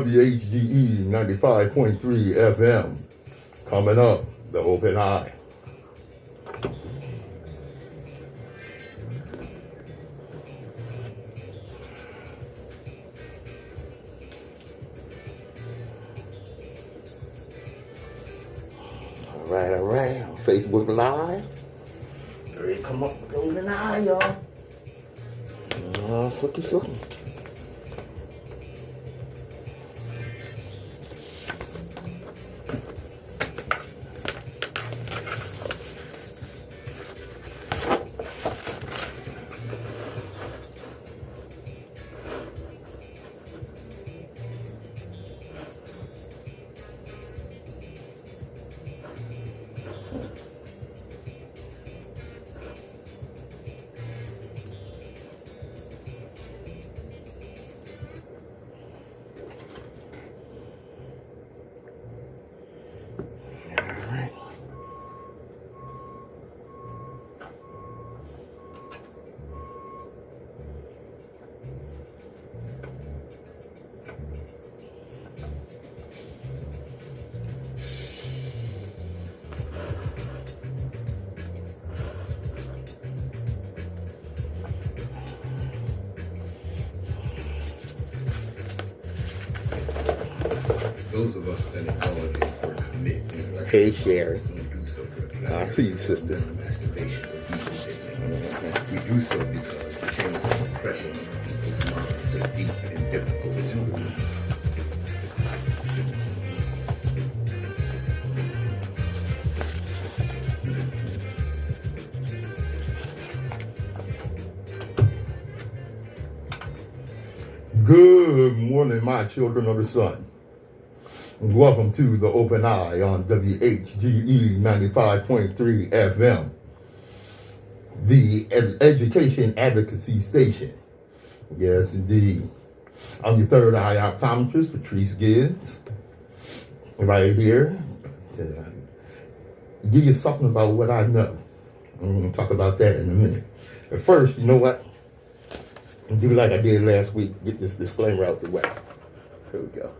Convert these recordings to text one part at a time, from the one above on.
WHGE 95.3 FM. Coming up, the Open Eye. All right. On Facebook Live. Ready to come up with the Open Eye, y'all. Sucky. Those of us that indulge in or commit Hey, Sherry. don't do so for pleasure. I see you, sister. Masturbation or evil. We do so because the changes of impression on people's minds are deep and difficult to remove. Good morning, my children of the sun. Welcome to the Open Eye on WHGE 95.3 FM, the education advocacy station. Yes, indeed. I'm your third eye optometrist, Patrice Gibbs, right here. Give you something about what I know. I'm going to talk about that in a minute. But first, you know what? Do like I did last week, get this disclaimer out the way. Here we go.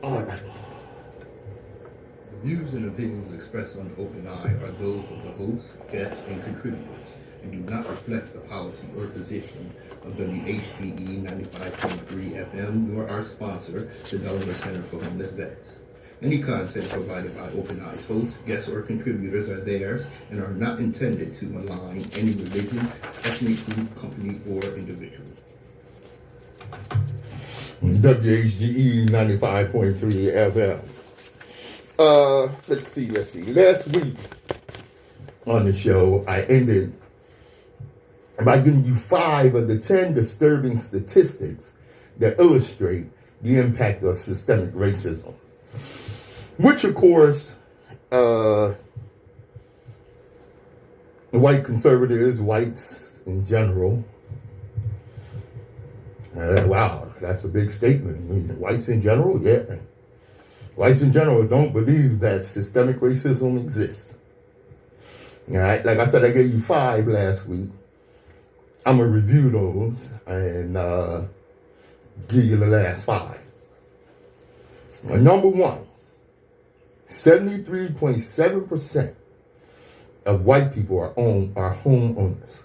All right. The views and opinions expressed on the Open Eye are those of the hosts, guests, and contributors, and do not reflect the policy or position of WHGE 95.3 FM, nor our sponsor, the Delaware Center for Homeless Vets. Any content provided by Open Eye's hosts, guests, or contributors are theirs and are not intended to malign any religion, ethnic group, company, or individual. WHGE 95.3 FM. Let's see. Last week on the show, I ended by giving you 5 of the 10 disturbing statistics that illustrate the impact of systemic racism. Which, of course, white conservatives, whites in general, wow, that's a big statement. Whites in general, yeah. Whites in general don't believe that systemic racism exists. All right, like I said, I gave you 5 last week. I'm going to review those and give you the last 5. Number 1. 73.7% of white people are homeowners.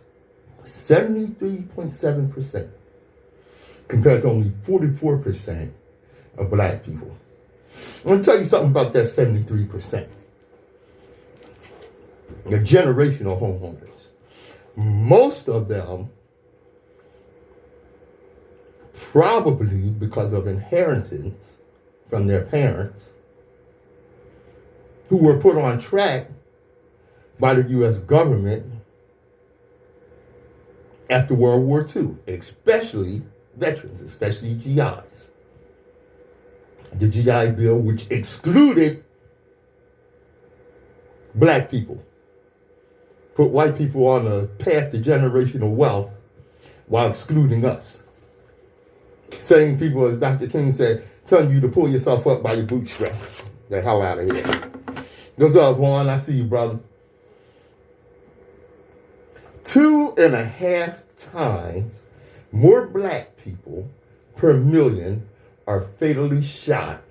73.7%. Compared to only 44% of black people. I'm going to tell you something about that 73%. They're generational homeowners. Most of them, probably because of inheritance from their parents, who were put on track by the U.S. government after World War II, especially veterans, especially GIs. The GI Bill, which excluded black people, put white people on a path to generational wealth while excluding us. Same people, as Dr. King said, telling you to pull yourself up by your bootstraps. The hell out of here. What's up, Juan? I see you, brother. 2.5 times more black people per million are fatally shot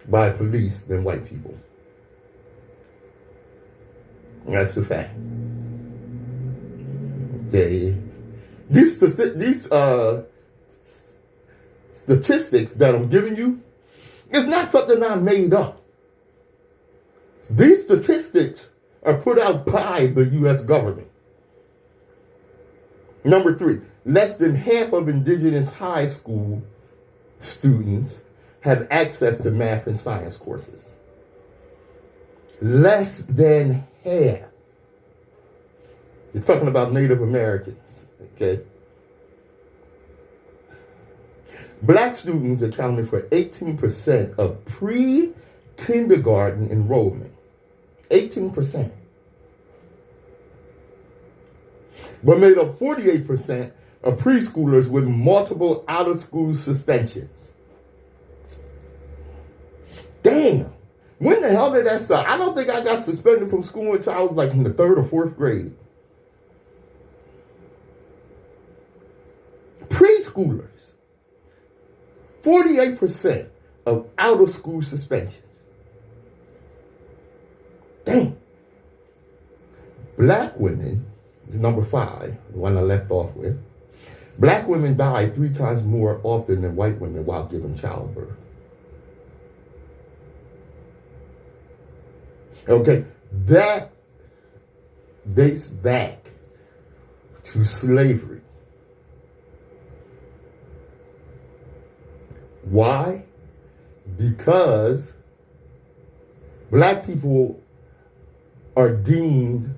by police than white people. That's the fact. These statistics that I'm giving you is not something I made up. These statistics are put out by the U.S. government. Number 3, less than half of indigenous high school students have access to math and science courses. Less than half. You're talking about Native Americans, okay? Black students accounted for 18% of pre-kindergarten enrollment. 18%. But made up 48% of preschoolers with multiple out-of-school suspensions. Damn. When the hell did that start? I don't think I got suspended from school until I was like in the 3rd or 4th grade. Preschoolers. 48% of out-of-school suspensions. Damn. Black women is number 5, the one I left off with. Black women die 3 times more often than white women while giving childbirth. Okay, that dates back to slavery. Why? Because black people are deemed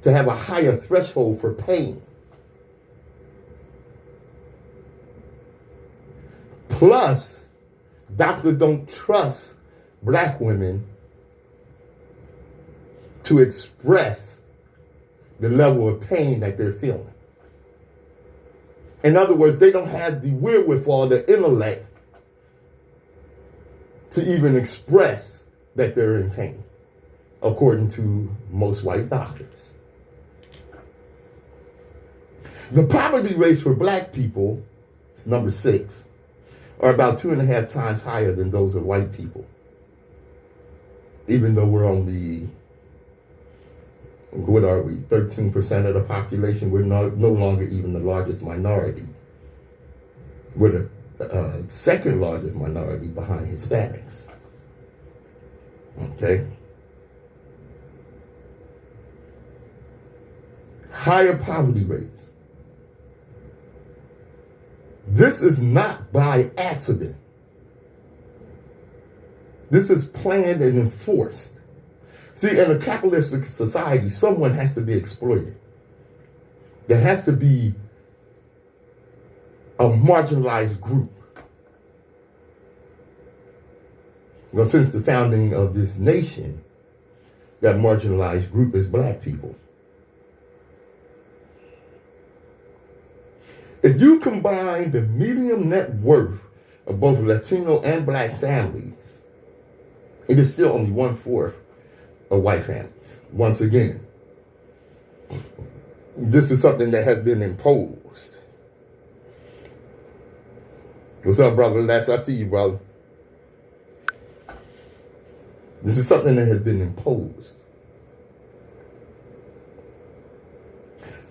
to have a higher threshold for pain. Plus, doctors don't trust black women to express the level of pain that they're feeling. In other words, they don't have the wherewithal, the intellect, to even express that they're in pain, according to most white doctors. The poverty rates for black people, it's number 6, are about 2.5 times higher than those of white people. Even though we're only, what are we, 13% of the population, we're no longer even the largest minority. We're the second largest minority behind Hispanics. Okay? Higher poverty rates. This is not by accident. This is planned and enforced. See, in a capitalistic society, someone has to be exploited. There has to be a marginalized group. Well, since the founding of this nation, that marginalized group is black people. If you combine the median net worth of both Latino and black families, it is still only 1/4 of white families. Once again, this is something that has been imposed. What's up, brother Les? I see you, brother. This is something that has been imposed.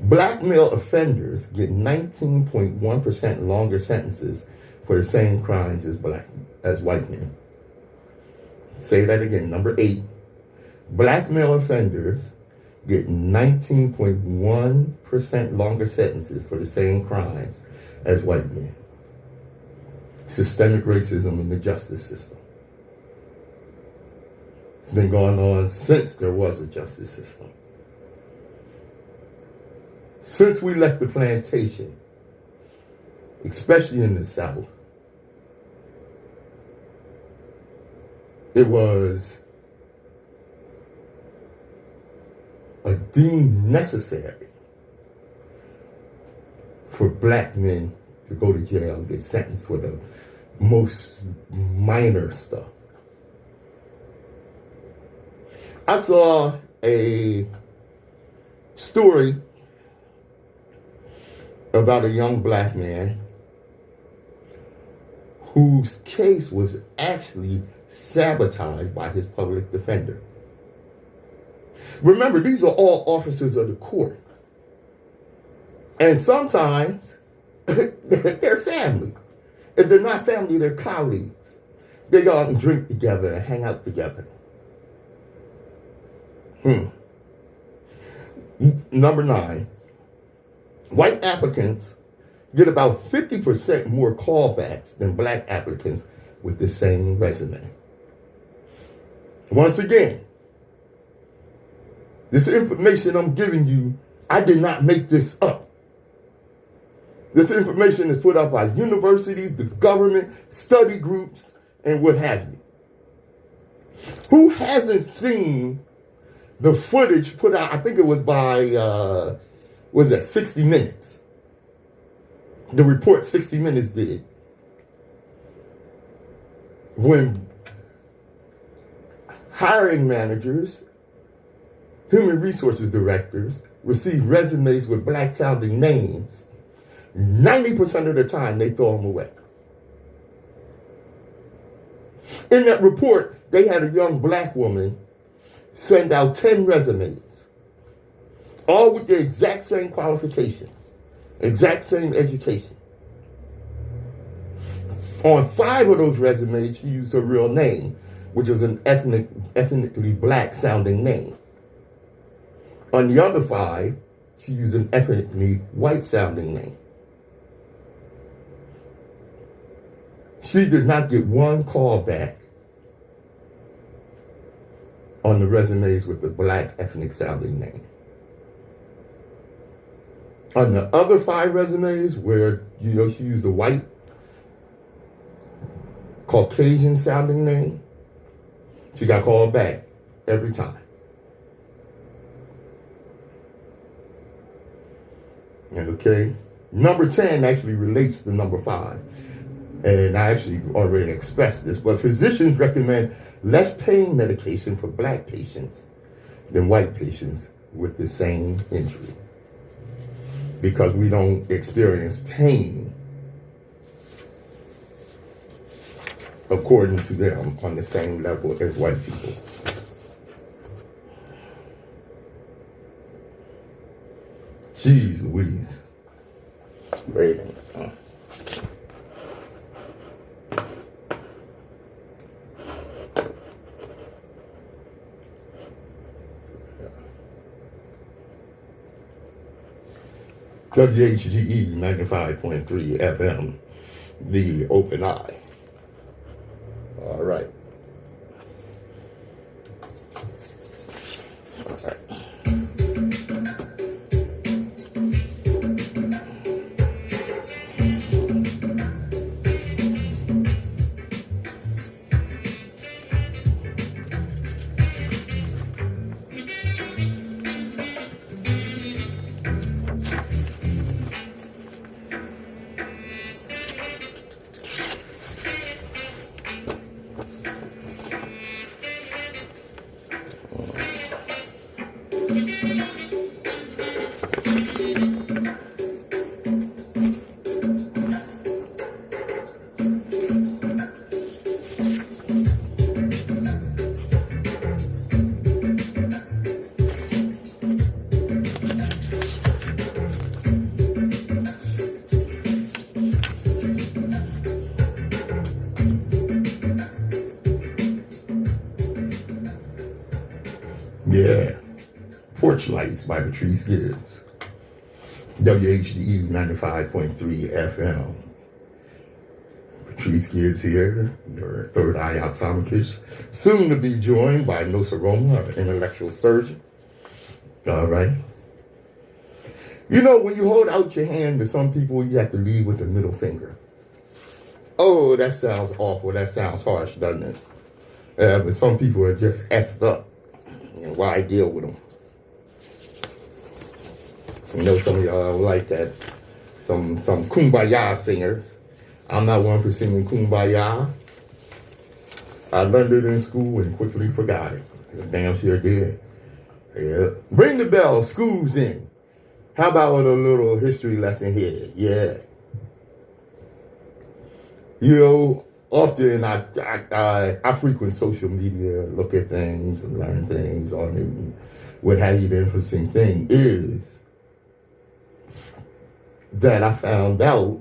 Black male offenders get 19.1% longer sentences for the same crimes as white men. Say that again. Number 8. Black male offenders get 19.1% longer sentences for the same crimes as white men. Systemic racism in the justice system. It's been going on since there was a justice system. Since we left the plantation, especially in the South, it was deemed necessary for black men to go to jail and get sentenced for the most minor stuff. I saw a story about a young black man whose case was actually sabotaged by his public defender. Remember, these are all officers of the court. And sometimes they're family. If they're not family, they're colleagues. They go out and drink together and hang out together. Number 9, white applicants get about 50% more callbacks than black applicants with the same resume. Once again, this information I'm giving you, I did not make this up. This information is put out by universities, the government, study groups, and what have you. Who hasn't seen the footage put out? I think it was by, 60 Minutes. The report 60 Minutes did. When hiring managers, human resources directors receive resumes with black sounding names, 90% of the time they throw them away. In that report, they had a young black woman send out 10 resumes, all with the exact same qualifications, exact same education. On 5 of those resumes, she used her real name, which is an ethnically black sounding name. On the other 5, she used an ethnically white sounding name. She did not get one call back on the resumes with the black ethnic sounding name. On the other 5 resumes where, she used a white Caucasian sounding name, she got called back every time. Okay. Number 10 actually relates to number 5. And I actually already expressed this, but physicians recommend less pain medication for black patients than white patients with the same injury, because we don't experience pain, according to them, on the same level as white people. Jeez Louise. Wait a minute. WHGE 95.3 FM, the open eye. All right. All right. Yeah. Porch Lights by Patrice Gibbs. WHGE 95.3 FM. Patrice Gibbs here, your third eye optometrist, soon to be joined by Nsoromma, an intellectual surgeon. All right. When you hold out your hand to some people, you have to lead with the middle finger. Oh, that sounds awful. That sounds harsh, doesn't it? But some people are just effed up. And why deal with them? Some of y'all like that. Some kumbaya singers. I'm not one for singing kumbaya. I learned it in school and quickly forgot it. Damn sure did. Yeah. Ring the bell, school's in. How about a little history lesson here? Yeah. You know, often I frequent social media, look at things and learn things on it. And what have you, the interesting thing is that I found out,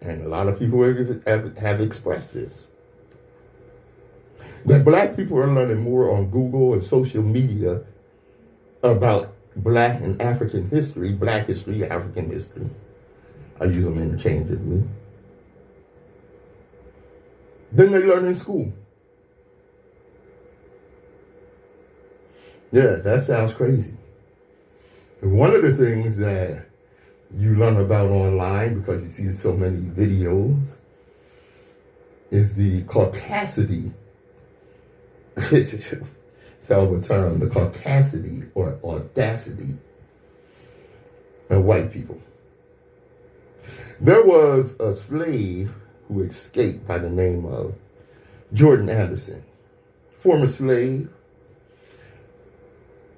and a lot of people have expressed this, that black people are learning more on Google and social media about black and African history, black history, African history. I use them interchangeably. Than they learn in school. Yeah, that sounds crazy. And one of the things that you learn about online, because you see so many videos, is the caucasity. It's a hell of a term, the caucasity or audacity of white people. There was a slave who escaped by the name of Jordan Anderson, former slave.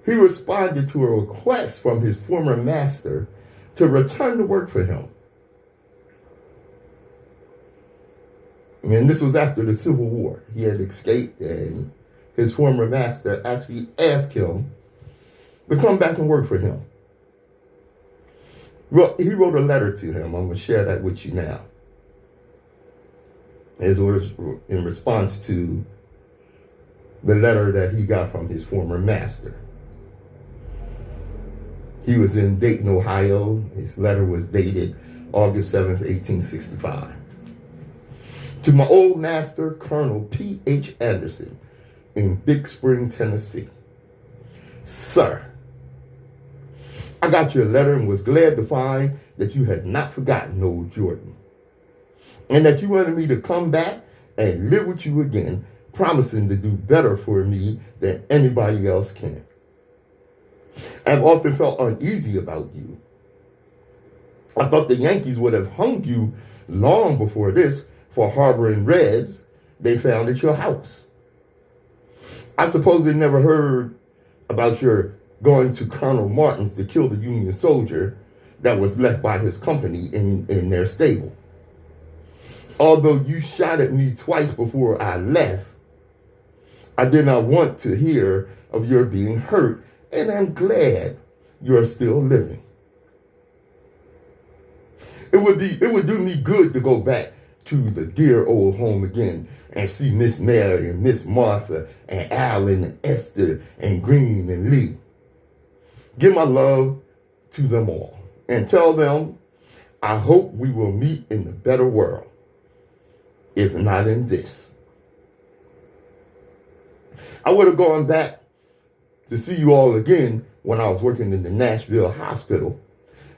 He responded to a request from his former master to return to work for him. And this was after the Civil War. He had escaped, and his former master actually asked him to come back and work for him. Well, he wrote a letter to him. I'm going to share that with you now. It was in response to the letter that he got from his former master. He was in Dayton, Ohio. His letter was dated August 7th, 1865. To my old master, Colonel P.H. Anderson, in Big Spring, Tennessee. Sir, I got your letter and was glad to find that you had not forgotten old Jordan, and that you wanted me to come back and live with you again, promising to do better for me than anybody else can. I've often felt uneasy about you. I thought the Yankees would have hung you long before this for harboring Rebs they found at your house. I suppose they never heard about your going to Colonel Martin's to kill the Union soldier that was left by his company in their stable. Although you shot at me twice before I left, I did not want to hear of your being hurt, and I'm glad you're still living. It would do me good to go back to the dear old home again and see Miss Mary and Miss Martha and Alan and Esther and Green and Lee. Give my love to them all and tell them I hope we will meet in the better world, if not in this. I would have gone back to see you all again when I was working in the Nashville hospital,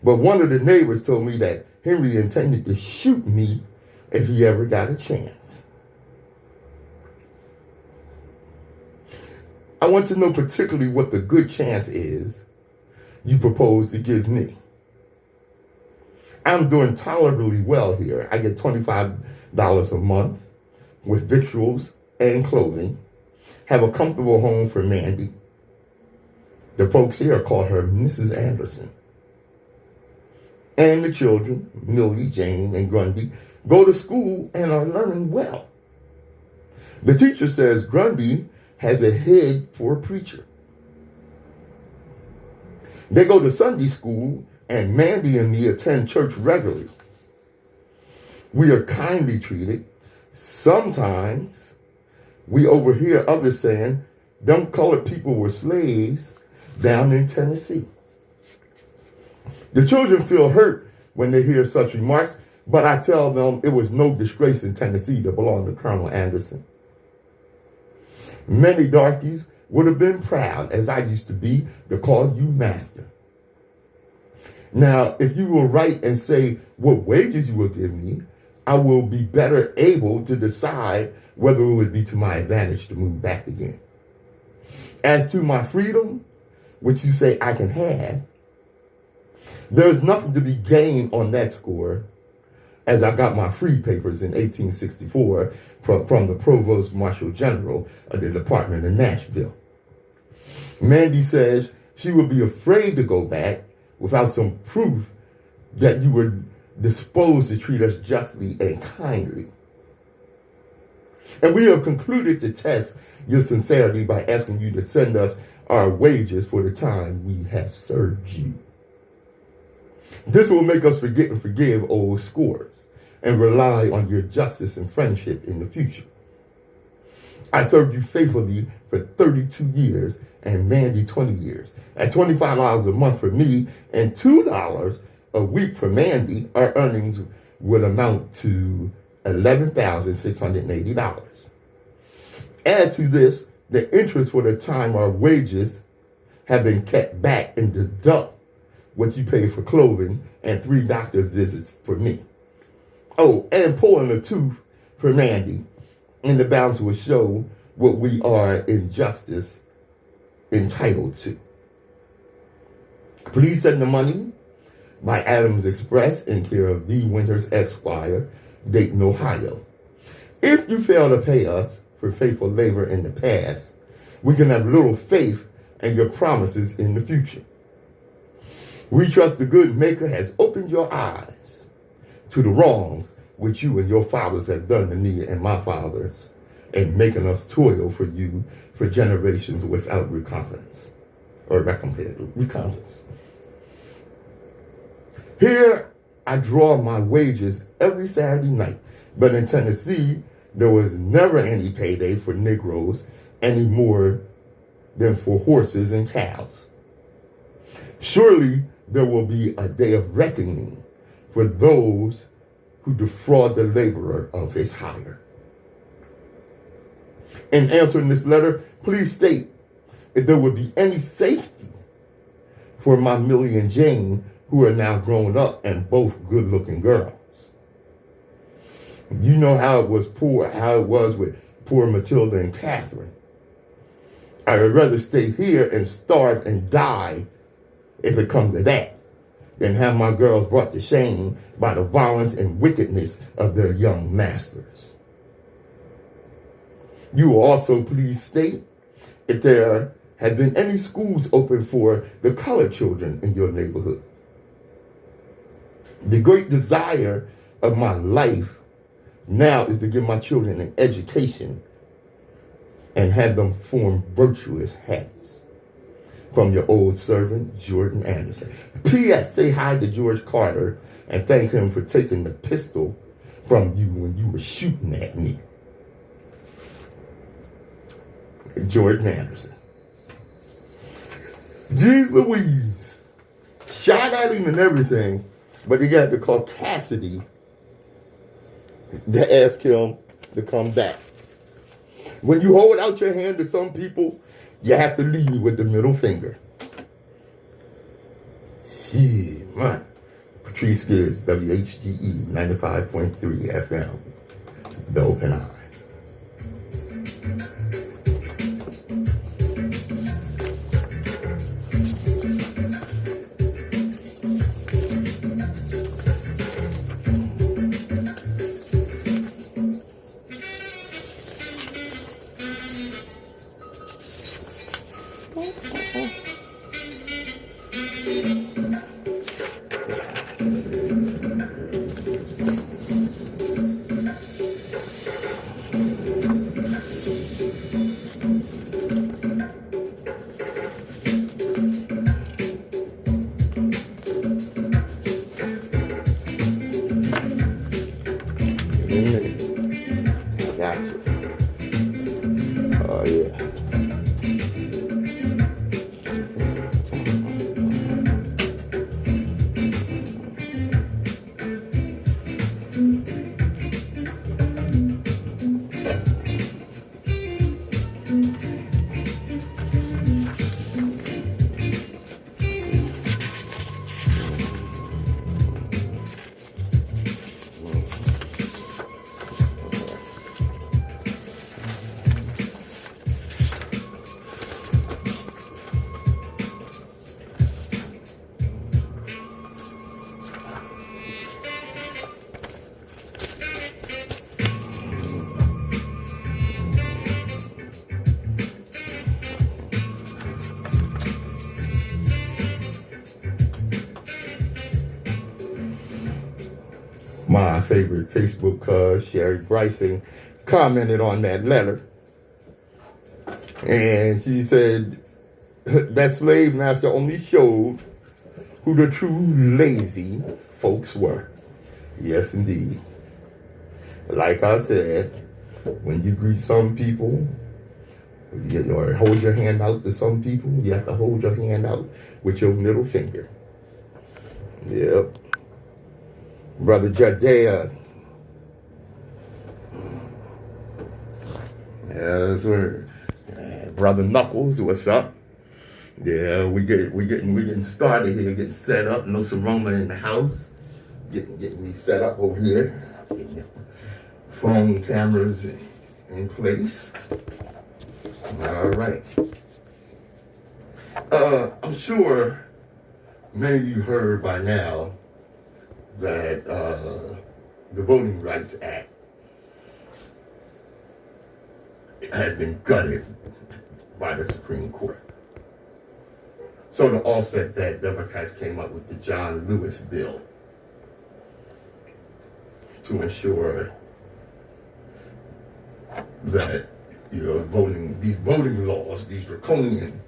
but one of the neighbors told me that Henry intended to shoot me if he ever got a chance. I want to know particularly what the good chance is you propose to give me. I'm doing tolerably well here. I get $25 a month with victuals and clothing, have a comfortable home for Mandy. The folks here call her Mrs. Anderson. And the children, Millie, Jane, and Grundy, go to school and are learning well. The teacher says Grundy has a head for a preacher. They go to Sunday school, and Mandy and me attend church regularly. We are kindly treated. Sometimes we overhear others saying, them colored people were slaves down in Tennessee. The children feel hurt when they hear such remarks, but I tell them it was no disgrace in Tennessee to belong to Colonel Anderson. Many darkies would have been proud, as I used to be, to call you master. Now, if you will write and say what wages you will give me, I will be better able to decide whether it would be to my advantage to move back again. As to my freedom, which you say I can have, there is nothing to be gained on that score, as I got my free papers in 1864 from the Provost Marshal General of the Department of Nashville. Mandy says she would be afraid to go back without some proof that you were disposed to treat us justly and kindly. And we have concluded to test your sincerity by asking you to send us our wages for the time we have served you. This will make us forget and forgive old scores and rely on your justice and friendship in the future. I served you faithfully for 32 years and Mandy 20 years. At $25 a month for me and $2 a week for Mandy, our earnings would amount to $11,680. Add to this the interest for the time our wages have been kept back and deduct what you pay for clothing and 3 doctor's visits for me. Oh, and pulling a tooth for Mandy. And the balance will show what we are in justice entitled to. Please send the money by Adams Express in care of D. Winters Esquire, Dayton, Ohio. If you fail to pay us for faithful labor in the past, we can have little faith in your promises in the future. We trust the good Maker has opened your eyes to the wrongs which you and your fathers have done to me and my fathers, and making us toil for you for generations without recompense or recompense. Here I draw my wages every Saturday night, but in Tennessee, there was never any payday for Negroes any more than for horses and cows. Surely there will be a day of reckoning for those who defraud the laborer of his hire. In answering this letter, please state if there would be any safety for my Millie and Jane, who are now grown up and both good-looking girls. You know how it was with poor Matilda and Catherine. I would rather stay here and starve and die, if it comes to that, than have my girls brought to shame by the violence and wickedness of their young masters. You will also please state if there have been any schools open for the colored children in your neighborhood. The great desire of my life now is to give my children an education and have them form virtuous habits. From your old servant, Jordan Anderson. P.S. Say hi to George Carter and thank him for taking the pistol from you when you were shooting at me. Jordan Anderson. Jeez Louise. Shot at him and everything, but he got to call Cassidy to ask him to come back. When you hold out your hand to some people, you have to lead with the middle finger. Yeah, man. Patrice Gibbs, WHGE 95.3 FM. The Open Eye. My favorite Facebook cuz, Sherry Bryson, commented on that letter. And she said that slave master only showed who the true lazy folks were. Yes, indeed. Like I said, when you greet some people, or hold your hand out to some people, you have to hold your hand out with your middle finger. Yep. Brother Judea. Yes, sir. Brother Knuckles, what's up? Yeah, we getting started here, getting set up. Nsoromma in the house, getting me set up over here. Getting phone cameras in place. All right. I'm sure many of you heard by now that the Voting Rights Act has been gutted by the Supreme Court. So to offset that, Democrats came up with the John Lewis bill to ensure that these voting laws, these draconian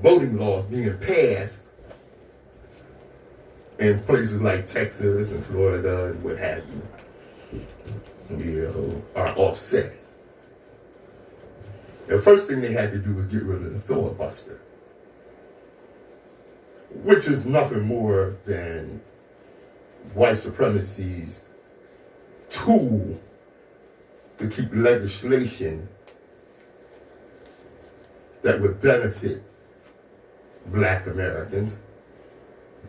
voting laws being passed in places like Texas and Florida and what have you, are offset. The first thing they had to do was get rid of the filibuster, which is nothing more than white supremacy's tool to keep legislation that would benefit Black Americans,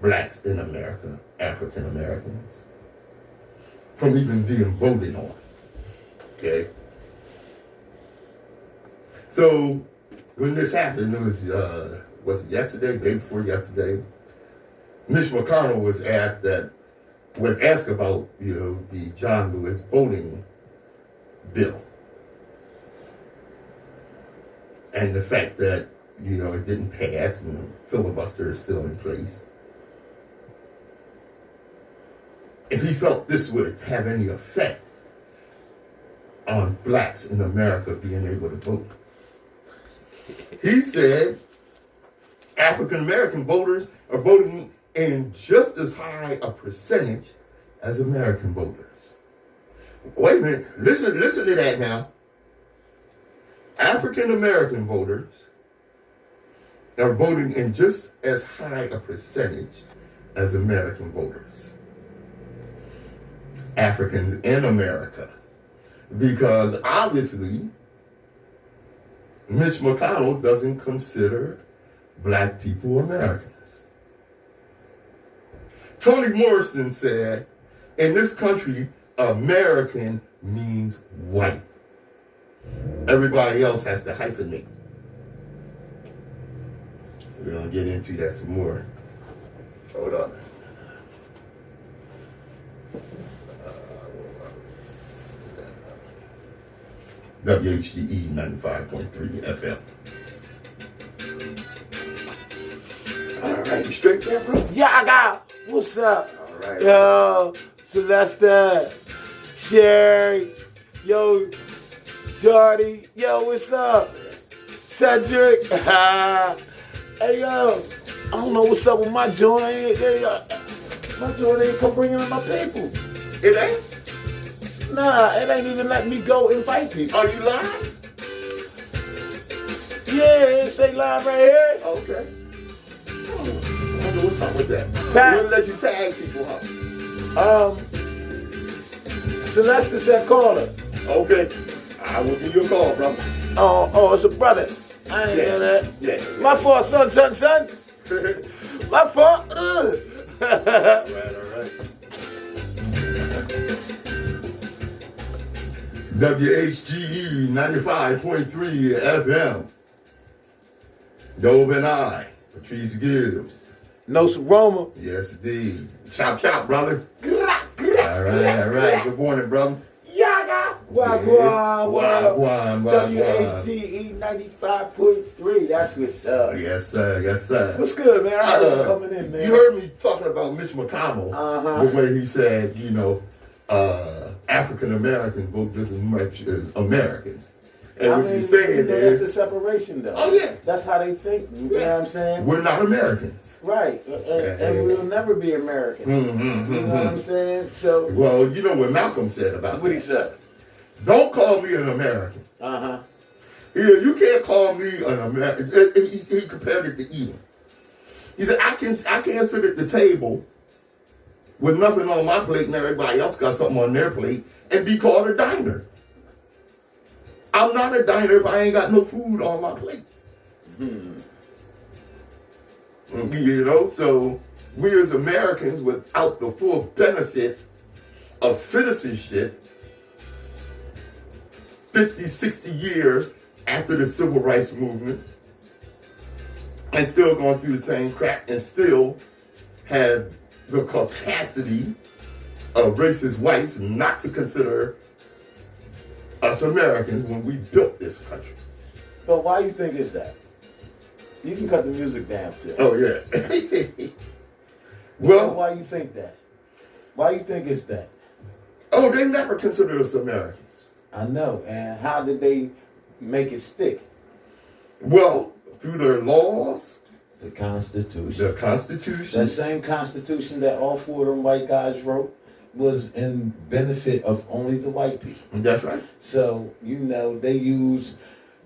blacks in America, African Americans, from even being voted on. Okay? So when this happened, it was it yesterday, day before yesterday, Mitch McConnell was asked about the John Lewis voting bill and the fact that it didn't pass and the filibuster is still in place. If he felt this would have any effect on blacks in America being able to vote, he said African American voters are voting in just as high a percentage as American voters. Wait a minute, listen to that now. African American voters are voting in just as high a percentage as American voters. Africans in America. Because obviously, Mitch McConnell doesn't consider black people Americans. Toni Morrison said, in this country, American means white. Everybody else has to hyphenate. We're going to get into that some more. Hold up. WHGE 95.3 FM. All right, you straight there, bro? Yeah, I got. What's up? All right. Yo, Celeste, Sherry, yo, Jordy, yo, what's up? Cedric, hey, yo, I don't know what's up with my joint. My joint ain't come bringing in my people. It ain't? Nah, it ain't even let me go invite people. Are you live? Yeah, it say live right here. Okay. I wonder what's up with that. Pat. We'll let you tag people up. Celeste said call her. Okay. I will give you a call, bro. Oh, it's a brother. I ain't know that. Yeah. My fault, son. My fault. All right. WHGE 95.3 FM. Dove and I, Patrice Gibbs. Nsoromma. Yes, indeed. Chop, chop, brother. All right. Good morning, brother. Yaga. Wagwan. WHGE 95.3. That's what's up. Yes, sir. What's good, man? I heard you coming in, man. You heard me talking about Mitch McConnell. Uh-huh. The way he said, African Americans vote just as much as Americans. And I what mean, you're saying that's the is, separation, though. oh yeah, That's how they think. You know what I'm saying? we're not Americans. Right. And we'll never be Americans. You know what I'm saying? So, Well, you know what Malcolm said about what he that. said? Don't call me an American. Uh-huh. Yeah, you can't call me an American. He compared it to eating. He said, I can't sit at the table with nothing on my plate and everybody else got something on their plate and be called a diner. I'm not a diner if I ain't got no food on my plate. You know, so we as Americans, without the full benefit of citizenship, 50, 60 years after the civil rights movement, and still going through the same crap and still have the capacity of racist whites not to consider us Americans when we built this country. But why you think it's that? You can cut the music down, too. Oh, yeah. Well, Well, why you think that? Why you think it's that? oh, they never considered us Americans. I know. And how did they make it stick? Well, through their laws, The Constitution. the Constitution. That same Constitution that all four of them white guys wrote was in benefit of only the white people. That's right. So, you know, they use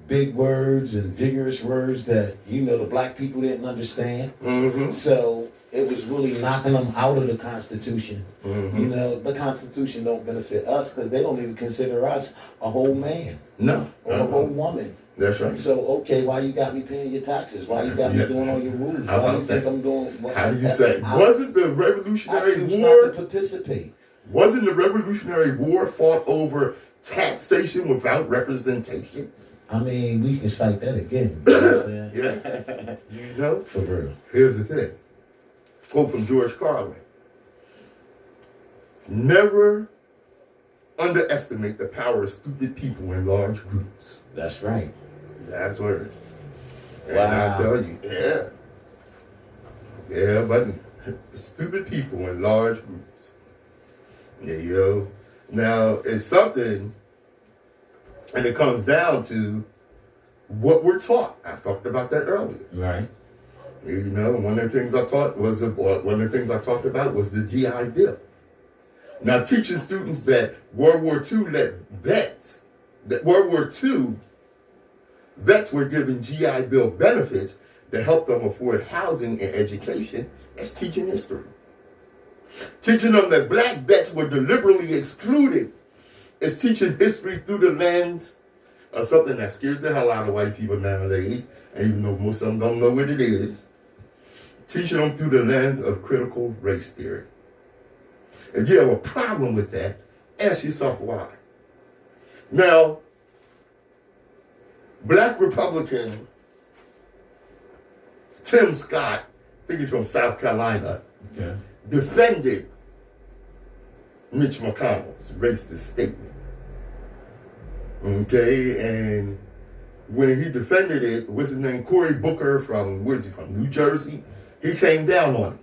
big words and vigorous words that, you know, the black people didn't understand. Mm-hmm. So it was really knocking them out of the Constitution. Mm-hmm. You know, the Constitution don't benefit us because they don't even consider us a whole man No. or a whole woman. That's right. So, okay, why you got me paying your taxes? Why you got me Yeah. doing all your rules? How Why about you think that? I'm doing... How do you say? I Wasn't the Revolutionary choose not War... to participate. Wasn't the Revolutionary War fought over taxation without representation? I mean, we can cite that again. You know what I'm saying? Yeah. You know? For real. Here's the thing. Quote from George Carlin. Never underestimate the power of stupid people in large groups. That's right. That's words. And Wow. I tell you, yeah. Yeah, but stupid people in large groups. Yeah, yo. Now, it's something, and it comes down to what we're taught. I talked about that earlier. Right. You know, one of the things I talked about was the GI Bill. Now, teaching students that World War II vets were given GI Bill benefits to help them afford housing and education. That's teaching history. Teaching them that black vets were deliberately excluded is teaching history through the lens of something that scares the hell out of white people nowadays, and even though most of them don't know what it is, teaching them through the lens of critical race theory. If you have a problem with that, ask yourself why. Now, black Republican Tim Scott, I think he's from South Carolina, Okay. defended Mitch McConnell's racist statement. Okay, and when he defended it, what's his name? Cory Booker from, where is he from? New Jersey. He came down on it.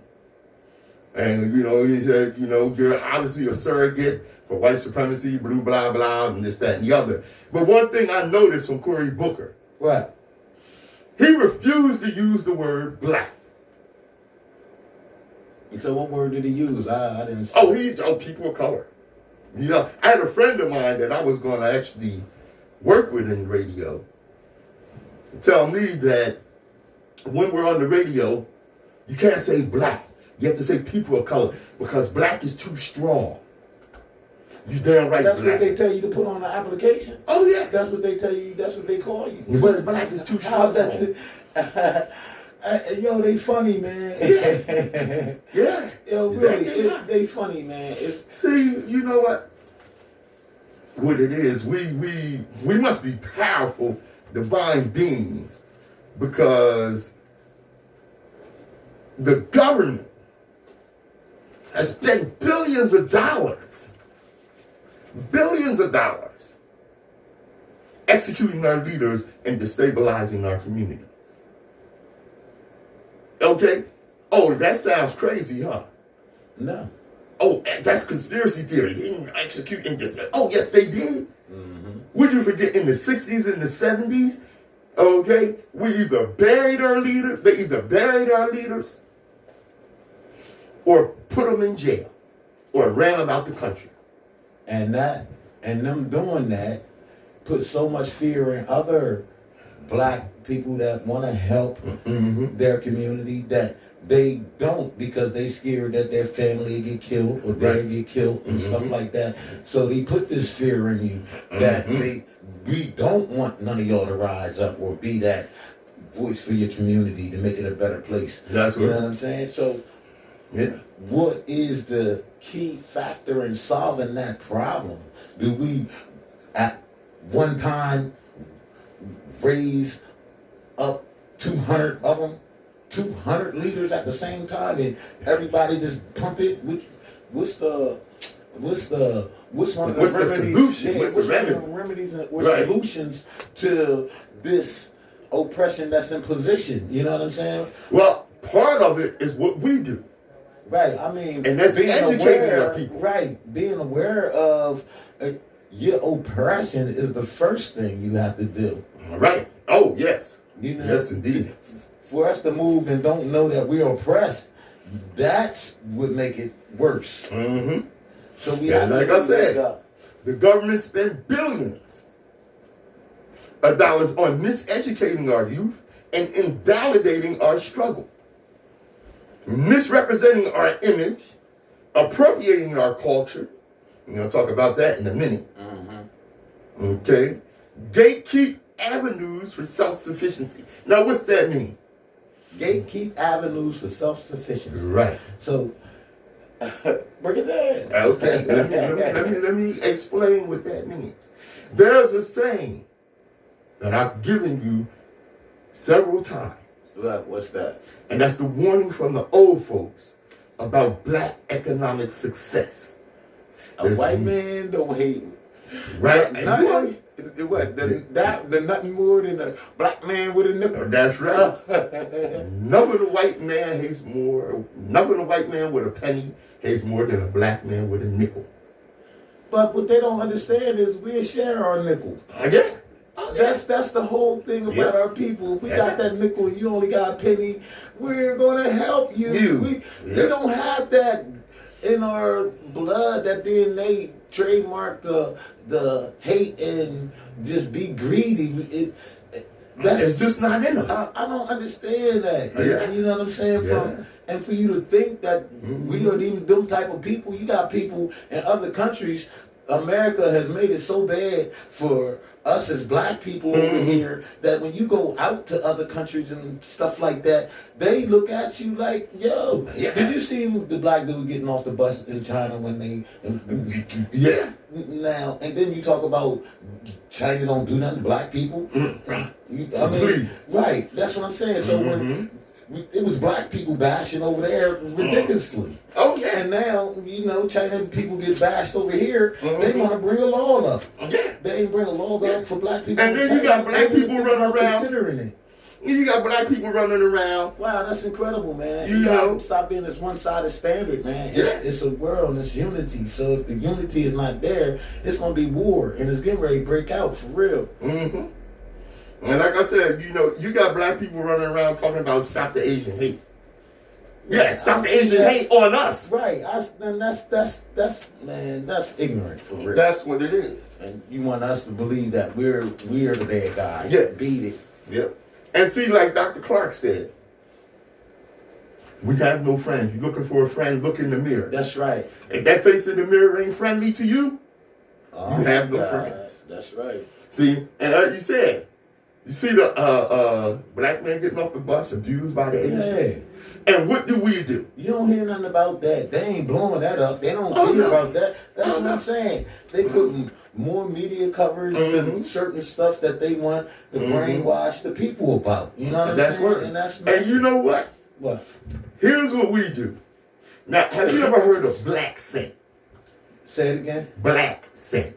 And, you know, he said, you know, you're obviously a surrogate for white supremacy, blah, blah, blah, and this, that, and the other. But one thing I noticed from Cory Booker, What? he refused to use the word black. So what word did he use? I didn't see. Oh, people of color. You know, I had a friend of mine that I was going to actually work with in radio tell me that when we're on the radio, you can't say black. You have to say people of color because black is too strong. You damn right. That's black. what they tell you to put on the application. Oh yeah. That's what they tell you. That's what they call you. But black is too How strong. that's yo, they funny, man. Yeah. Yo, really, Exactly. they funny, man. It's See, you know what? What it is, we must be powerful, divine beings, because the government has spent billions of dollars, executing our leaders and destabilizing our communities. Okay? Oh, that sounds crazy, huh? no. oh, that's conspiracy theory. They didn't execute in this. Oh, yes, they did. Would you forget in the 60s and the 70s? Okay, we either buried our leaders, they either buried our leaders or put them in jail or ran them out the country. And them doing that put so much fear in other black people that want to help their community that they don't, because they scared that their family will get killed or they get killed and stuff like that. So they put this fear in you that we don't want none of y'all to rise up or be that voice for your community to make it a better place. That's you know right. what I'm saying? So what is the key factor in solving that problem? Do we at one time raise up 200 of them, 200 leaders at the same time, and everybody just pump it? What's the solution? What's the remedy? Remedies and solutions to this oppression that's in position? You know what I'm saying? Well, part of it is what we do. Right. I mean, and that's educating our people. Right. Being aware of your oppression is the first thing you have to do. Right. Oh, yes. You know, yes, indeed. For us to move and don't know that we're oppressed, that's what make it worse. So we have like I said, the government spent billions of dollars on miseducating our youth and invalidating our struggle, misrepresenting our image, appropriating our culture. We're going to talk about that in a minute. Okay. Gatekeep avenues for self-sufficiency. Now, what's that mean? Gatekeep avenues for self-sufficiency. Right. So, break it down. Okay. let me explain what that means. There's a saying that I've given you several times. What's that? And that's the warning from the old folks about black economic success. A white man don't hate. Right. What? The nothing more than a black man with a nickel. That's right. Nothing a white man hates more. Nothing a white man with a penny hates more than a black man with a nickel. But what they don't understand is we share our nickel. Yeah. That's the whole thing about our people. If we got that nickel and you only got a penny, we're gonna help you. We don't have that in our blood, that DNA trademark the hate and just be greedy. It's just not in us. I don't understand that. Yeah. You know what I'm saying? And for you to think that we are even them type of people, you got people in other countries. America has made it so bad for us as black people over here that when you go out to other countries and stuff like that, they look at you like, yo, did you see the black dude getting off the bus in China when they... Now, and then you talk about China don't do nothing to black people. I mean, right, that's what I'm saying. So when it was black people bashing over there ridiculously. Okay. And now, you know, China people get bashed over here. They want to bring a law up. They ain't bring a law up for black people. And then you got black people running around. Considering it. You got black people running around. Wow, that's incredible, man. You gotta know, stop being this one-sided standard, man. It's a world and it's unity. So if the unity is not there, it's going to be war. And it's getting ready to break out, for real. And like I said, you know, you got black people running around talking about stop the Asian hate. Stop the Asian hate on us. Right. And that's ignorant, for real. That's what it is. And you want us to believe that we're the bad guy. Beat it. Yep. And see, like Dr. Clark said, we have no friends. You're looking for a friend, look in the mirror. That's right. If that face in the mirror ain't friendly to you, you have no friends. That's right. See, and like you said, you see the black man getting off the bus abused by the Asians. And what do? You don't hear nothing about that. They ain't blowing that up. They don't care about that. That's what I'm saying. They put more media coverage to certain stuff that they want to brainwash the people about. You know what I'm saying? And that's messy. And you know what? What? Here's what we do. Now, have you ever heard of black scent? Say it again. Black scent.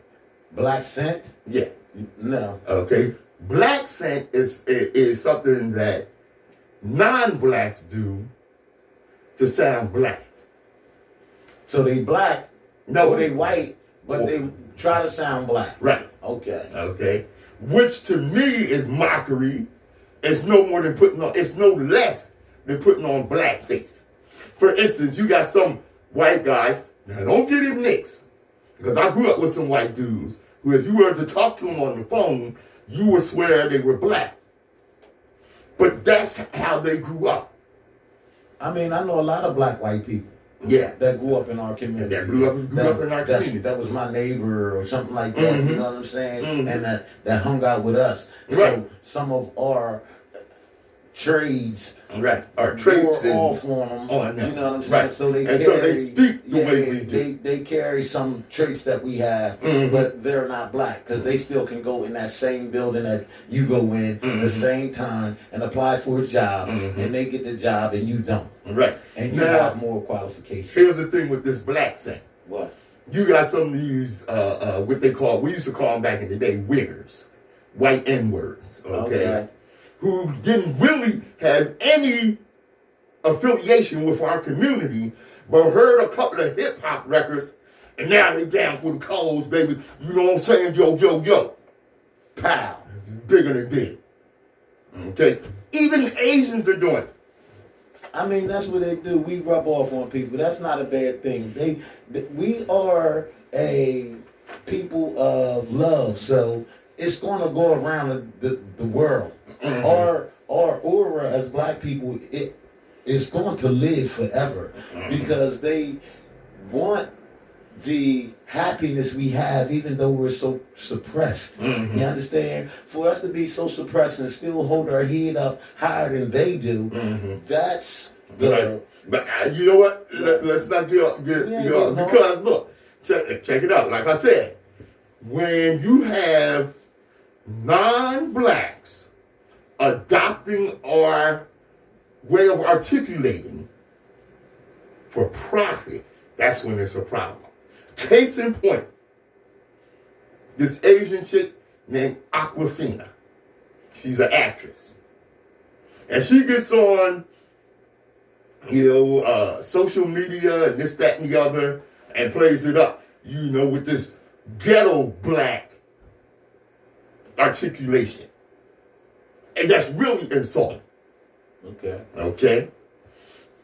Black scent? Yeah. No. Okay. Black scent is something that non-blacks do to sound black. So they black, No. or they white, but they try to sound black. Right. Okay. Okay. Which to me is mockery. It's no more than putting on, it's no less than putting on blackface. For instance, you got some white guys, now don't get it mixed, because I grew up with some white dudes who, if you were to talk to them on the phone, you would swear they were black. But that's how they grew up. I mean, I know a lot of black white people. Yeah. That grew up in our community. That grew up in our community. That was my neighbor or something like that. You know what I'm saying? And that hung out with us. Right. So some of our trades, right, our traits wore off on them. Oh, I know. You know what I'm saying? Right. So they and carry, so they speak the way we do. They carry some traits that we have, but they're not black because they still can go in that same building that you go in the same time and apply for a job, and they get the job and you don't. Right. And you now, have more qualifications. Here's the thing with this black thing. What? You got some of these, what they call, we used to call them back in the day, wiggers, white N-words, okay? Who didn't really have any affiliation with our community, but heard a couple of hip-hop records, and now they down for the cause, baby. You know what I'm saying? Yo, yo, yo. Pow. Bigger than big. Okay? Even Asians are doing it. I mean, that's what they do. We rub off on people. That's not a bad thing. We are a people of love, so it's going to go around the world. Our aura as black people, it is going to live forever because they want the happiness we have, even though we're so suppressed. You understand? For us to be so suppressed and still hold our head up higher than they do, that's the... Right. But you know what? Let's not get because look, check it out. Like I said, when you have non-blacks adopting our way of articulating for profit, that's when it's a problem. Case in point, this Asian chick named Aquafina. She's an actress. And she gets on, social media and this, that, and the other, and plays it up, with this ghetto black articulation. And that's really insulting. Okay?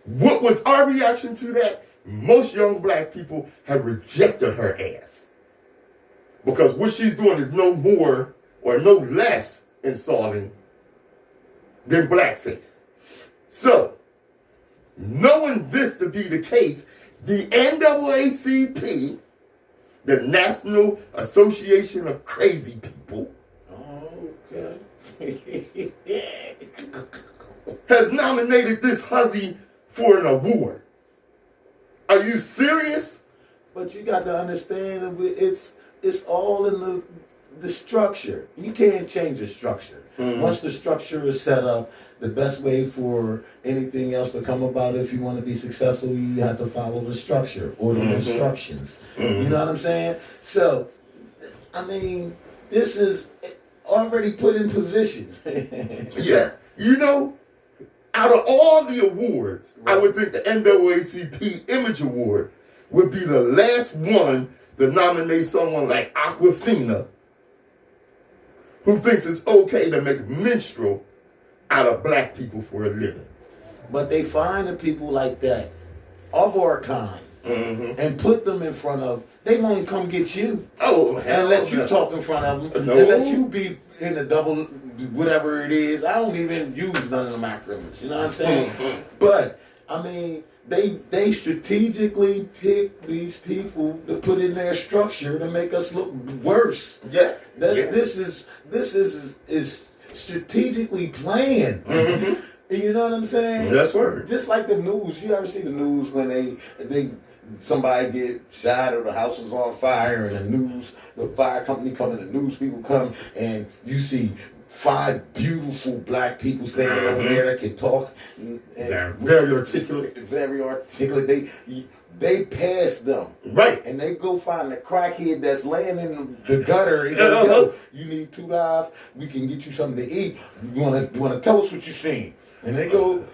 What was our reaction to that? Most young black people have rejected her ass. Because what she's doing is no more or no less insulting than blackface. So, knowing this to be the case, the NAACP, the National Association of Crazy People, has nominated this hussy for an award. Are you serious? But you got to understand, it's all in the structure. You can't change the structure. Once the structure is set up, the best way for anything else to come about, if you want to be successful, you have to follow the structure or the instructions. You know what I'm saying? So, I mean, this is already put in position. Yeah. Out of all the awards, I would think the NAACP Image Award would be the last one to nominate someone like Aquafina, who thinks it's okay to make minstrel out of black people for a living. But they find the people like that, of our kind, and put them in front of, they won't come get you. And let you talk in front of them. And let you be in the double, whatever it is. I don't even use none of them acronyms. You know what I'm saying? But, I mean, they strategically pick these people to put in their structure to make us look worse. Yeah. This is strategically planned. You know what I'm saying? That's right. Just like the news. You ever see the news when somebody get shot or the house is on fire and the fire company come and the news people come and you see 5 beautiful black people standing over there that can talk. They're very articulate. Very articulate. They pass them. Right. And they go find the crackhead that's laying in the gutter and go, yo, you need $2, we can get you something to eat. You wanna tell us what you seen? And they go,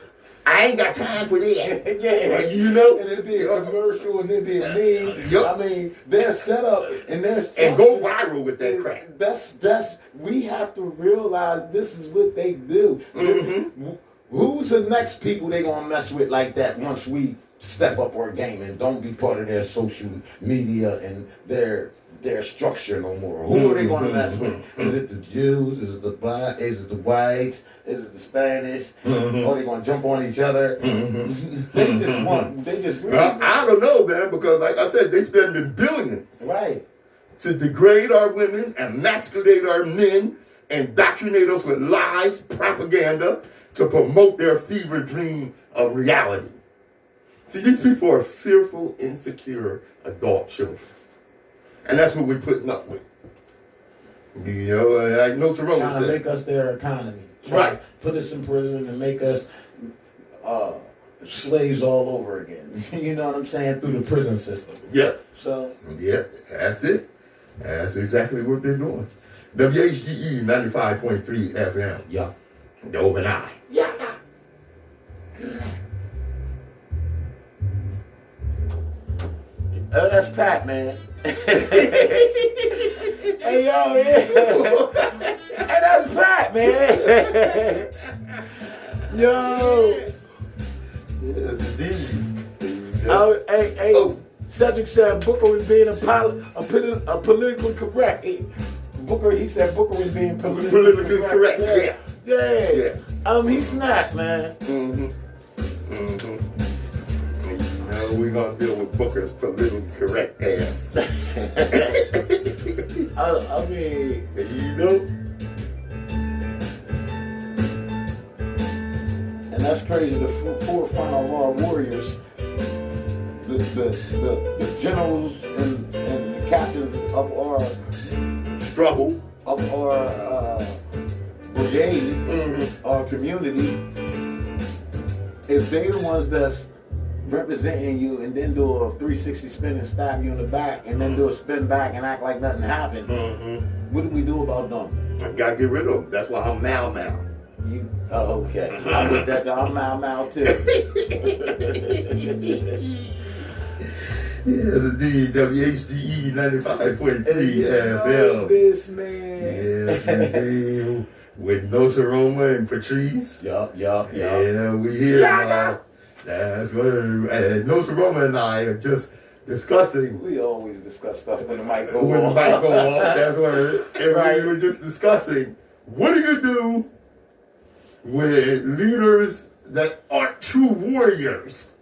I ain't got time for that. Yeah, You know? and it'll be a commercial, and it'll be a meme. Yup. I mean, they're set up, and there's And go viral with that crap. That's we have to realize this is what they do. Who's the next people they gonna mess with like that once we step up our game and don't be part of their social media and their structure no more? Who are they gonna mess with? Is it the Jews? Is it the black? Is it the whites? Is it the Spanish? Are they gonna jump on each other? They just want. They just. Well, I don't know, man, because like I said, they spending billions Right. to degrade our women, emasculate our men, indoctrinate us with lies, propaganda, to promote their fever dream of reality. See, these people are fearful, insecure adult children. And that's what we're putting up with. You know, like Nsoromma Trying to said. make us their economy. Right. Put us in prison and make us slaves all over again. You know what I'm saying? Through the prison system. Yeah. So. Yeah, that's it. That's exactly what they're doing. WHGE 95.3 FM. Yeah. The open eye. Yeah. Oh, that's Pat, man. Hey, yo, yeah. Hey, that's Pat, man. Yo. Yes, indeed. Oh, hey. Oh. Cedric said Booker was being a politically correct. Booker, he said Booker was being Politically correct, yeah. He snapped, man. You know, we're going to deal with Booker's politically correct ass. I mean, You know? and that's crazy. The forefront of our warriors, the generals and the captains of our Struggle. of our brigade, our community, if they the ones that's representing you and then do a 360 spin and stab you in the back and then do a spin back and act like nothing happened, what do we do about them? I got to get rid of them. That's why I'm Mal. You, okay. I'm with that. I'm Mal too. Yes, indeed. WHGE 95.3 FM. This man. Yes, indeed. With Nsoromma and Patrice. Yup. Yeah, we here. That's where Nsoromma and I are just discussing. We always discuss stuff when the mic go When the off. mic go off, that's where Right. we were just discussing. What do you do with leaders that aren't true warriors?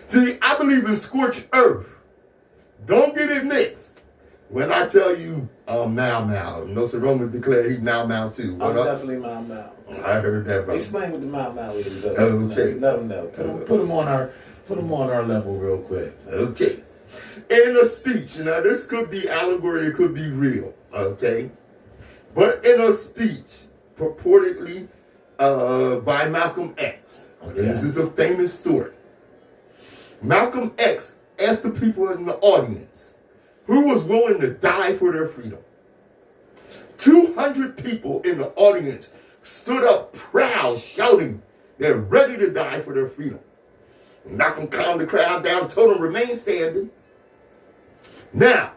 See, I believe in scorched earth. Don't get it mixed. When I tell you Mal, Nsoromma declared he's Mal too. I'm What up? definitely Mal. I heard that, bro. Explain what the Mal is. Though. Okay. Let them know. Put them on our level real quick. Okay. In a speech, now this could be allegory, it could be real, okay? But in a speech purportedly by Malcolm X, okay. This is a famous story. Malcolm X asked the people in the audience who was willing to die for their freedom. 200 people in the audience stood up proud, shouting they're ready to die for their freedom. Malcolm calmed the crowd down, told them remain standing. Now,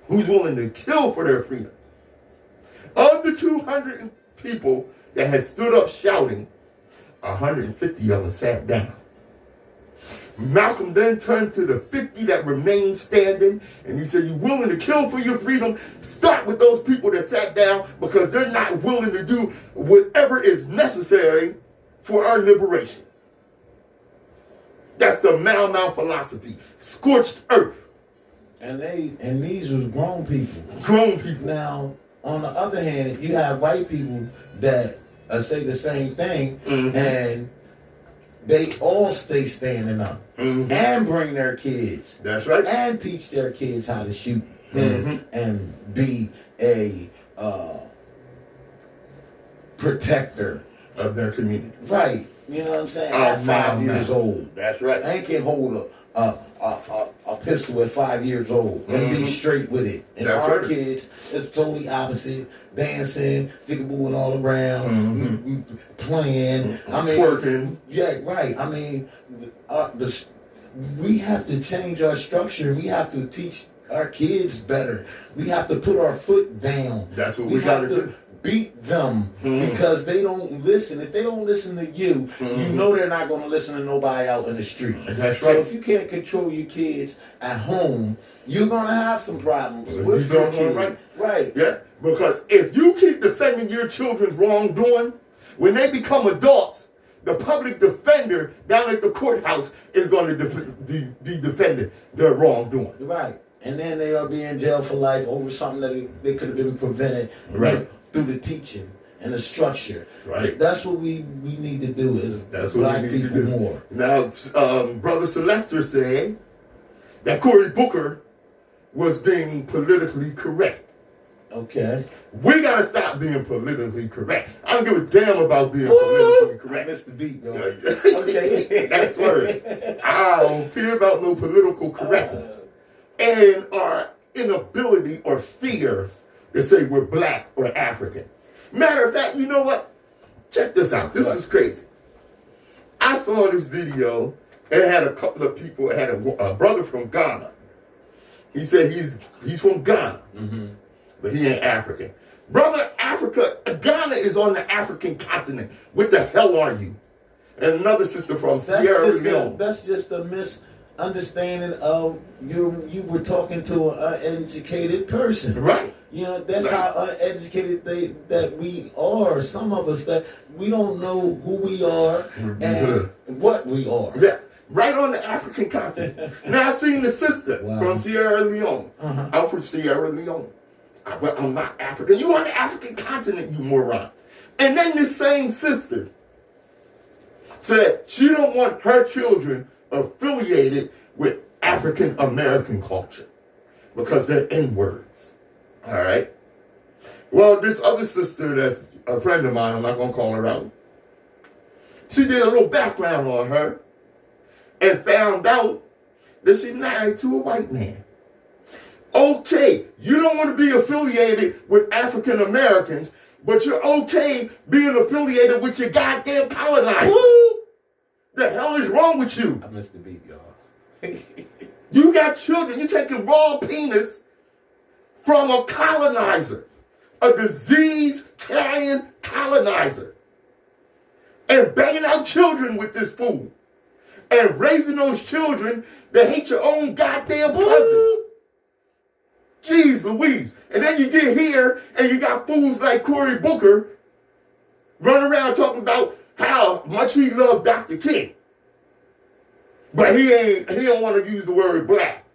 who's willing to kill for their freedom? Of the 200 people that had stood up shouting, 150 of them sat down. Malcolm then turned to the 50 that remained standing, and he said, "You willing to kill for your freedom? Start with those people that sat down because they're not willing to do whatever is necessary for our liberation." That's the Mal philosophy. Scorched earth. And these was grown people. Grown people. Now, on the other hand, you have white people that say the same thing, and they all stay standing up and bring their kids. That's right. And teach their kids how to shoot and be a protector Of their community. Right. You know what I'm saying? At 5 years old. That's right. They can hold a pistol at 5 years old and be straight with it. And That's our right. kids is totally opposite, dancing, jiggabooing all around, playing. I mean, Twerking. Yeah, right. I mean, we have to change our structure. We have to teach our kids better. We have to put our foot down. That's what we have gotta to do. beat them because they don't listen. If they don't listen to you, you know they're not going to listen to nobody out in the street. That's So right. if you can't control your kids at home, you're going to have some problems You with your don't know, kids. right? Right. Yeah, because if you keep defending your children's wrongdoing, when they become adults, the public defender down at the courthouse is going to be defending their wrongdoing. Right. And then they'll be in jail for life over something that they could have been prevented Right. through the teaching and the structure. Right. That's what we need to do is That's what black we need to people do. more. Now, Brother Sylvester said that Cory Booker was being politically correct. Okay. We got to stop being politically correct. I don't give a damn about being politically I correct. missed the beat, though. Okay. That's word. I don't care about no political correctness. And our inability or fear to say we're black or African. Matter of fact, you know what? Check this out. This is crazy. I saw this video. It had a couple of people. It had a brother from Ghana. He said he's from Ghana, but he ain't African. Brother, Ghana is on the African continent. What the hell are you? And another sister from Sierra Leone. That's just a misunderstanding of you were talking to an uneducated person. Right. You know, that's Right. how uneducated that we are. Some of us that we don't know who we are and what we are. Yeah. Right on the African continent. Now I seen the sister from Sierra Leone. I'm from Sierra Leone. But I'm not African. You on the African continent, you moron. And then this same sister said she don't want her children affiliated with African American culture because they're N-words. All right? Well, this other sister that's a friend of mine, I'm not going to call her out, she did a little background on her and found out that she's married to a white man. Okay, you don't want to be affiliated with African Americans, but you're okay being affiliated with your goddamn colonizers. Woo! The hell is wrong with you? I missed the beat, y'all. You got children. You're taking raw penis from a colonizer, a disease-carrying colonizer, and banging out children with this fool, and raising those children that hate your own goddamn cousin. Jeez Louise. And then you get here and you got fools like Cory Booker running around talking about how much he loved Dr. King. But he don't want to use the word black.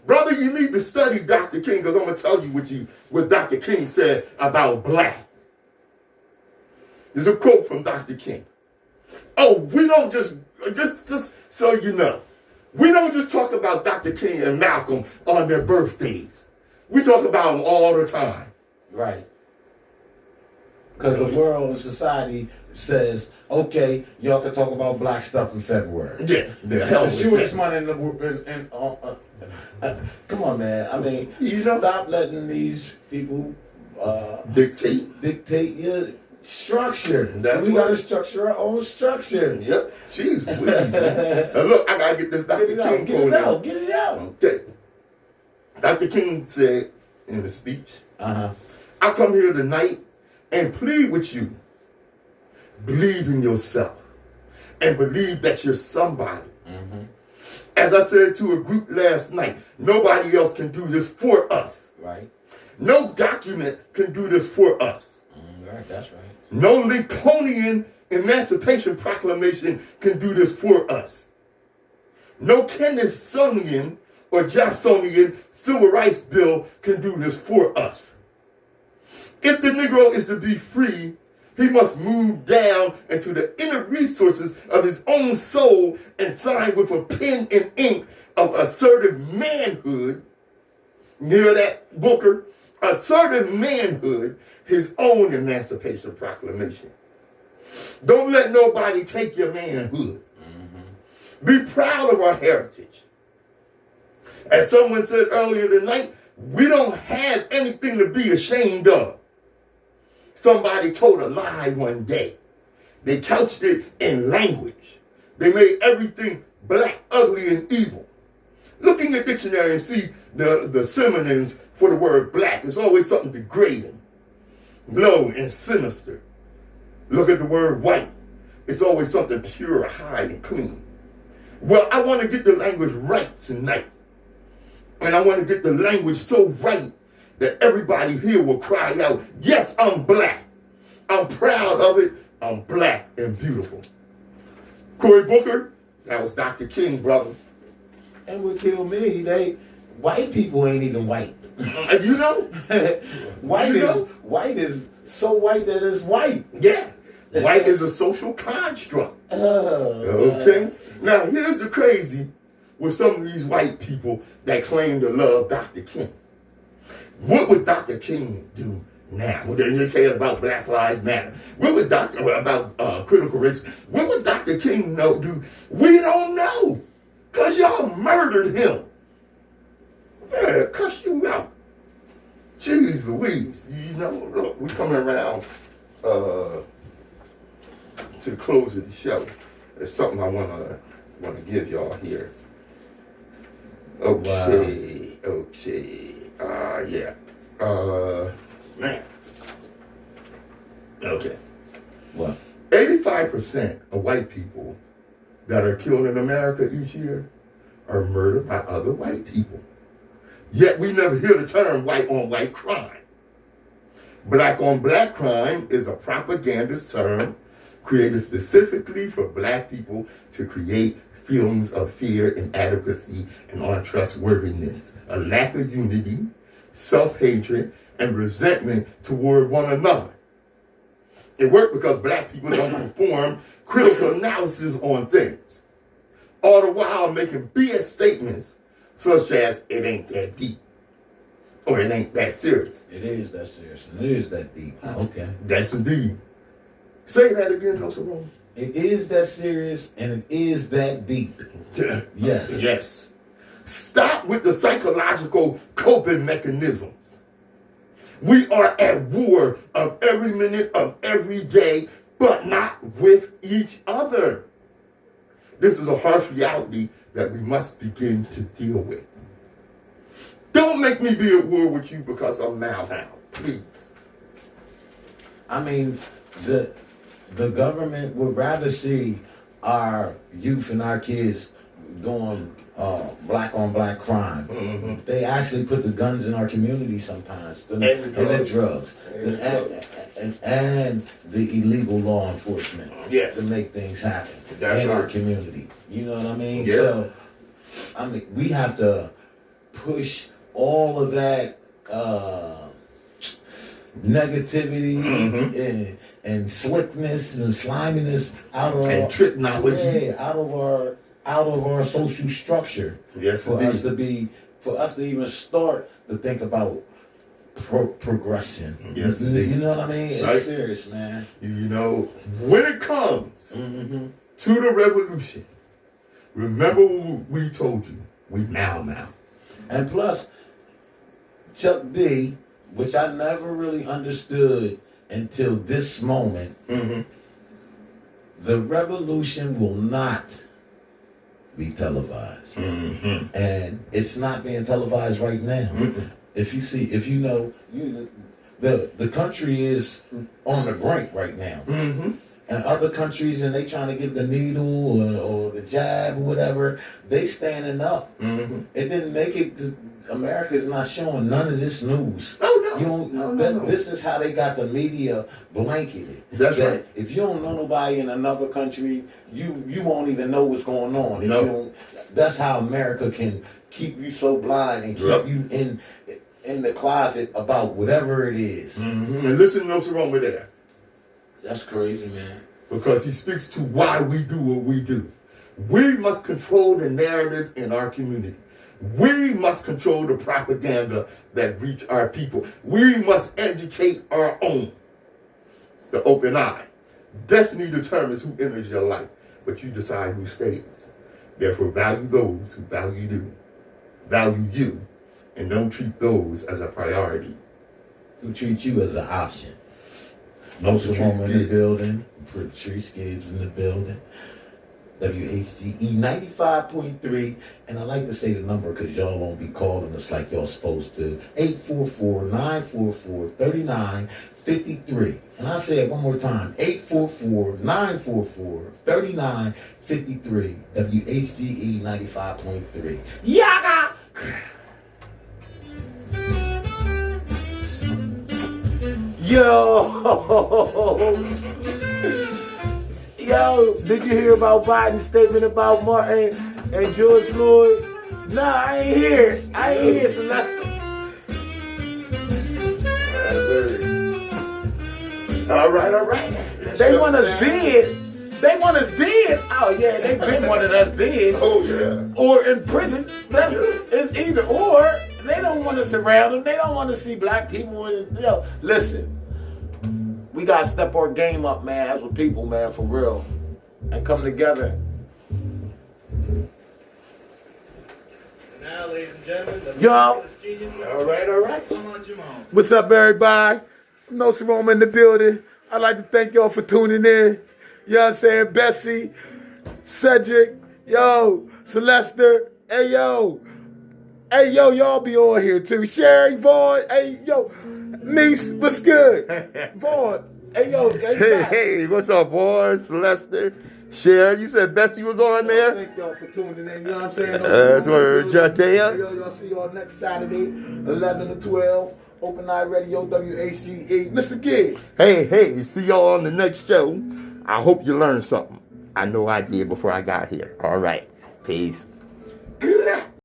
Brother, you need to study Dr. King because I'm going to tell you what Dr. King said about black. There's a quote from Dr. King. Oh, we don't just so you know, we don't just talk about Dr. King and Malcolm on their birthdays. We talk about them all the time. Right. Because the world and society says, okay, y'all can talk about black stuff in February. Yeah, the hell The with shortest that. money in the come on, man. I mean, you stop letting these people dictate your structure. That's We got to right. structure our own structure. Yep. Jeez Louise, man. Now look, I gotta get this Dr. Get it King out. Get quote it out. out. Get it out. Okay. Dr. King said in the speech, Uh-huh. I come here tonight and plead with you. Believe in yourself and believe that you're somebody. As I said to a group last night, nobody else can do this for us. Right. No document can do this for us. Right. That's right. No Lincolnian Emancipation Proclamation can do this for us. No Kennethsonian or Jacksonian Civil Rights Bill can do this for us. If the Negro is to be free, he must move down into the inner resources of his own soul and sign with a pen and ink of assertive manhood. You hear that, Booker? Assertive manhood, his own Emancipation Proclamation. Don't let nobody take your manhood. Be proud of our heritage. As someone said earlier tonight, we don't have anything to be ashamed of. Somebody told a lie one day. They couched it in language. They made everything black, ugly, and evil. Look in your dictionary and see the synonyms for the word black. It's always something degrading, low, and sinister. Look at the word white. It's always something pure, high, and clean. Well, I want to get the language right tonight. And I want to get the language so right that everybody here will cry out, yes, I'm black. I'm proud of it. I'm black and beautiful. Cory Booker, that was Dr. King, brother. And what killed me, white people ain't even white. You know? White is so white that it's white. Yeah. White is a social construct. Okay? Now, here's the crazy with some of these white people that claim to love Dr. King. What would Dr. King do now? What did he say about Black Lives Matter? What would about critical race? What would Dr. King do? We don't know. Because y'all murdered him. Yeah, cuss you out. Jeez Louise. You know, look, we coming around to the close of the show. There's something I wanna give y'all here. Okay, wow. Okay. Yeah. Man. Okay. What? 85% of white people that are killed in America each year are murdered by other white people. Yet we never hear the term white on white crime. Black on black crime is a propagandist term created specifically for black people to create feelings of fear, inadequacy, and untrustworthiness, a lack of unity, self-hatred, and resentment toward one another. It worked because black people don't perform critical analysis on things, all the while making BS statements such as, it ain't that deep, or it ain't that serious. It is that serious, and it is that deep. Okay. That's indeed. Say that again, Nsoromma. It is that serious, and it is that deep. Yes. Yes. Stop with the psychological coping mechanisms. We are at war of every minute of every day, but not with each other. This is a harsh reality that we must begin to deal with. Don't make me be at war with you because I'm malbound, please. I mean, the government would rather see our youth and our kids doing black on black crime. Mm-hmm. They actually put the guns in our community sometimes, and the drugs, and the illegal law enforcement, yes, to make things happen in our community. You know what I mean? Yeah. So, I mean, we have to push all of that negativity, mm-hmm, and slickness and sliminess out of and technology, out of our social structure. Yes, for indeed. us to even start to think about progression. Yes, indeed. You know what I mean? It's right. Serious, man. You know, when it comes, mm-hmm, to the revolution, remember what we told you. We now. And plus, Chuck D, which I never really understood until this moment, mm-hmm, the revolution will not be televised. Mm-hmm. And it's not being televised right now. Mm-hmm. If you know, the country is on the brink right now. Mm-hmm. And other countries, and they trying to give the needle or the jab or whatever, they standing up. Mm-hmm. It didn't make it. America's not showing none of this news. Oh no! No. This is how they got the media blanketed. That's right. If you don't know nobody in another country, you won't even know what's going on. If you don't, that's how America can keep you so blind and keep you in the closet about whatever it is. Mm-hmm. And listen to Nsoromma there. That's crazy, man. Because he speaks to why we do what we do. We must control the narrative in our community. We must control the propaganda that reach our people. We must educate our own. It's the open eye. Destiny determines who enters your life, but you decide who stays. Therefore, value those who value you. value you and don't treat those as a priority. Who treat you as an option? Nsoromma in the building. Patrice Gibbs in the building. WHGE 95.3. And I like to say the number because y'all won't be calling us like y'all supposed to. 844-944-3953. And I say it one more time. 844-944-3953. WHGE 95.3. Yaga! Yo, did you hear about Biden's statement about Martin and George Floyd? Nah, I ain't hear. Celeste. All right. They want us dead. Oh yeah, they been wanting us dead. Oh yeah. Or in prison. It's either or. They don't want us around them. They don't want to see black people. Listen. We gotta step our game up, man, as a people, man, for real. And come together. Now, ladies and gentlemen, the Yo. All right. What's up, everybody? Nsoromma in the building. I'd like to thank y'all for tuning in. You know what I'm saying? Bessie, Cedric, yo, Celeste, hey, yo, y'all be on here too. Sherry, Vaughn, hey, yo, Niece, what's good? Vaughn, hey, yo, Hey, what's up, boys? Celeste, Sherry, you said Bessie was on there? Thank y'all for tuning in, you know what I'm saying? That's word, Jackie. Y'all see y'all next Saturday, 11 to 12, Open Eye Radio, WHGE. Mr. Gibbs. Hey, see y'all on the next show. I hope you learned something. I know I did before I got here. All right, peace.